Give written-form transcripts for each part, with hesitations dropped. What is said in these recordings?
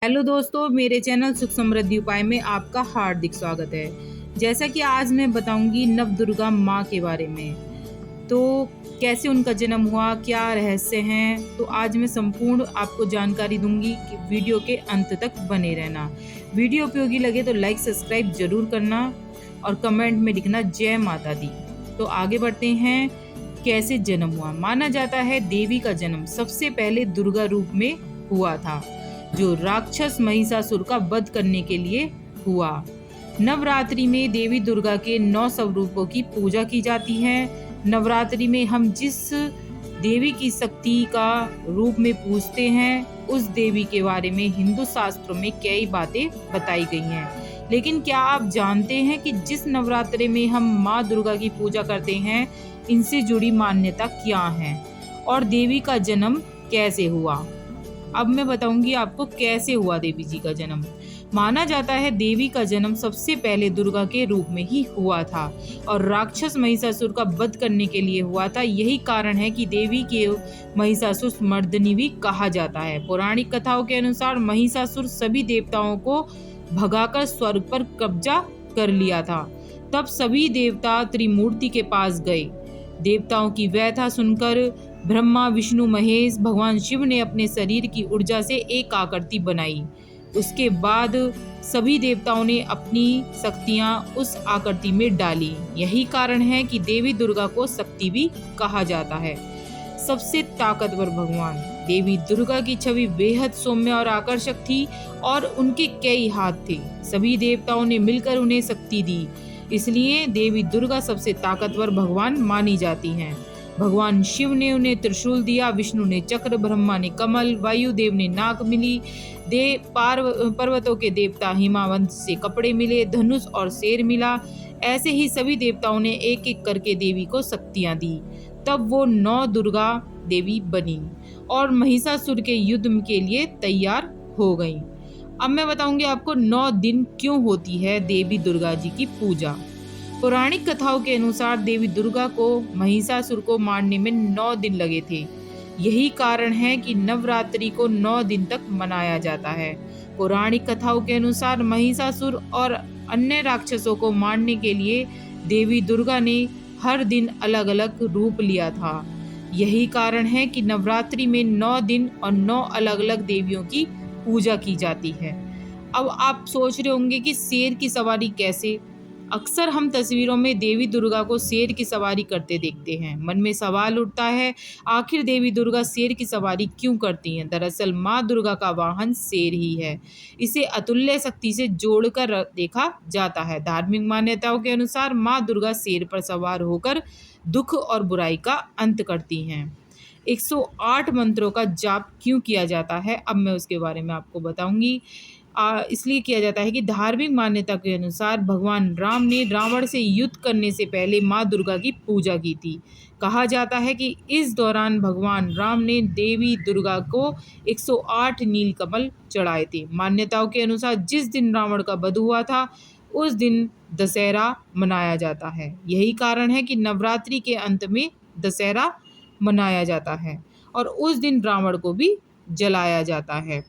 Hello दोस्तों, मेरे channel सुख समृद्धि उपाय में आपका हार्दिक स्वागत है। जैसा कि आज मैं बताऊंगी नव दुर्गा माँ के बारे में, तो कैसे उनका जन्म हुआ, क्या रहस्य हैं, तो आज मैं संपूर्ण आपको जानकारी दूंगी कि वीडियो के अंत तक बने रहना। वीडियो उपयोगी लगे तो लाइक सब्सक्राइब जरूर करना और कमेंट में लिखना जय माता दी। तो आगे बढ़ते हैं। कैसे जन्म हुआ? माना जाता है देवी का जन्म सबसे पहले दुर्गा रूप में हुआ था, जो राक्षस महिषासुर का वध करने के लिए हुआ। नवरात्रि में देवी दुर्गा के 9 स्वरूपों की पूजा की जाती है। नवरात्रि में हम जिस देवी की शक्ति का रूप में पूजते हैं, उस देवी के बारे में हिंदू शास्त्रों में कई बातें बताई गई हैं। लेकिन क्या आप जानते हैं कि जिस नवरात्रि में हम माँ दुर्गा की पूजा करते हैं, इनसे जुड़ी मान्यता क्या है और देवी का जन्म कैसे हुआ? अब मैं बताऊंगी आपको कैसे हुआ देवी जी का जन्म। माना जाता है देवी का जन्म सबसे पहले दुर्गा के रूप में ही हुआ था और राक्षस महिषासुर का वध करने के लिए हुआ था। यही कारण है कि देवी के महिषासुर मर्दनी भी कहा जाता है। पौराणिक कथाओं के अनुसार महिषासुर सभी देवताओं को भगाकर स्वर्ग पर कब्जा कर लिया था। तब सभी देवता त्रिमूर्ति के पास गए। देवताओं की व्यथा सुनकर ब्रह्मा, विष्णु, महेश, भगवान शिव ने अपने शरीर की ऊर्जा से एक आकृति बनाई। उसके बाद सभी देवताओं ने अपनी शक्तियां उस आकृति में डाली। यही कारण है कि देवी दुर्गा को शक्ति भी कहा जाता है। सबसे ताकतवर भगवान देवी दुर्गा की छवि बेहद सौम्य और आकर्षक थी और उनके कई हाथ थे। सभी देवताओं ने मिलकर उन्हें शक्ति दी, इसलिए देवी दुर्गा सबसे ताकतवर भगवान मानी जाती हैं। भगवान शिव ने उन्हें त्रिशूल दिया, विष्णु ने चक्र, ब्रह्मा ने कमल, वायुदेव ने नाग मिली, पर्वतों के देवता हिमावंत से कपड़े मिले, धनुष और शेर मिला। ऐसे ही सभी देवताओं ने एक एक करके देवी को शक्तियां दी। तब वो 9 दुर्गा देवी बनी और महिषासुर के युद्ध के लिए तैयार हो गई। अब मैं बताऊंगी आपको 9 दिन क्यों होती है देवी दुर्गा जी की पूजा। पौराणिक कथाओं के अनुसार देवी दुर्गा को महिषासुर को मारने में 9 दिन लगे थे। यही कारण है कि नवरात्रि को 9 दिन तक मनाया जाता है। पौराणिक कथाओं के अनुसार महिषासुर और अन्य राक्षसों को मारने के लिए देवी दुर्गा ने हर दिन अलग अलग रूप लिया था। यही कारण है कि नवरात्रि में 9 दिन और 9 अलग अलग देवियों की पूजा की जाती है। अब आप सोच रहे होंगे कि शेर की सवारी कैसे? अक्सर हम तस्वीरों में देवी दुर्गा को शेर की सवारी करते देखते हैं। मन में सवाल उठता है, आखिर देवी दुर्गा शेर की सवारी क्यों करती हैं? दरअसल माँ दुर्गा का वाहन शेर ही है। इसे अतुल्य शक्ति से जोड़कर देखा जाता है। धार्मिक मान्यताओं के अनुसार माँ दुर्गा शेर पर सवार होकर दुख और बुराई का अंत करती हैं। 108 मंत्रों का जाप क्यों किया जाता है, अब मैं उसके बारे में आपको बताऊंगी। इसलिए किया जाता है कि धार्मिक मान्यता के अनुसार भगवान राम ने रावण से युद्ध करने से पहले माँ दुर्गा की पूजा की थी। कहा जाता है कि इस दौरान भगवान राम ने देवी दुर्गा को 108 नील कमल चढ़ाए थे। मान्यताओं के अनुसार जिस दिन रावण का वध हुआ था, उस दिन दशहरा मनाया जाता है। यही कारण है कि नवरात्रि के अंत में दशहरा मनाया जाता है और उस दिन रावण को भी जलाया जाता है।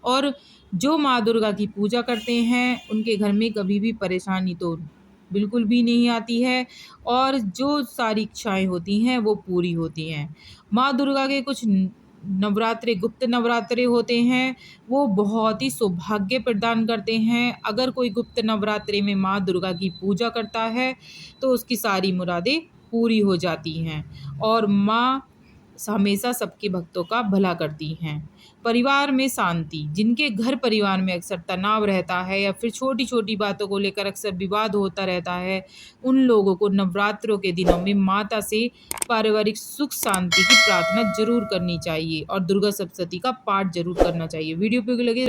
और जो माँ दुर्गा की पूजा करते हैं, उनके घर में कभी भी परेशानी तो बिल्कुल भी नहीं आती है और जो सारी इच्छाएं होती हैं वो पूरी होती हैं। माँ दुर्गा के कुछ नवरात्रे, गुप्त नवरात्रे होते हैं, वो बहुत ही सौभाग्य प्रदान करते हैं। अगर कोई गुप्त नवरात्रे में माँ दुर्गा की पूजा करता है तो उसकी सारी मुरादें पूरी हो जाती हैं और माँ हमेशा सबके भक्तों का भला करती हैं। परिवार में शांति, जिनके घर परिवार में अक्सर तनाव रहता है या फिर छोटी छोटी बातों को लेकर अक्सर विवाद होता रहता है, उन लोगों को नवरात्रों के दिनों में माता से पारिवारिक सुख शांति की प्रार्थना जरूर करनी चाहिए और दुर्गा सप्तशती का पाठ जरूर करना चाहिए। वीडियो पे लगे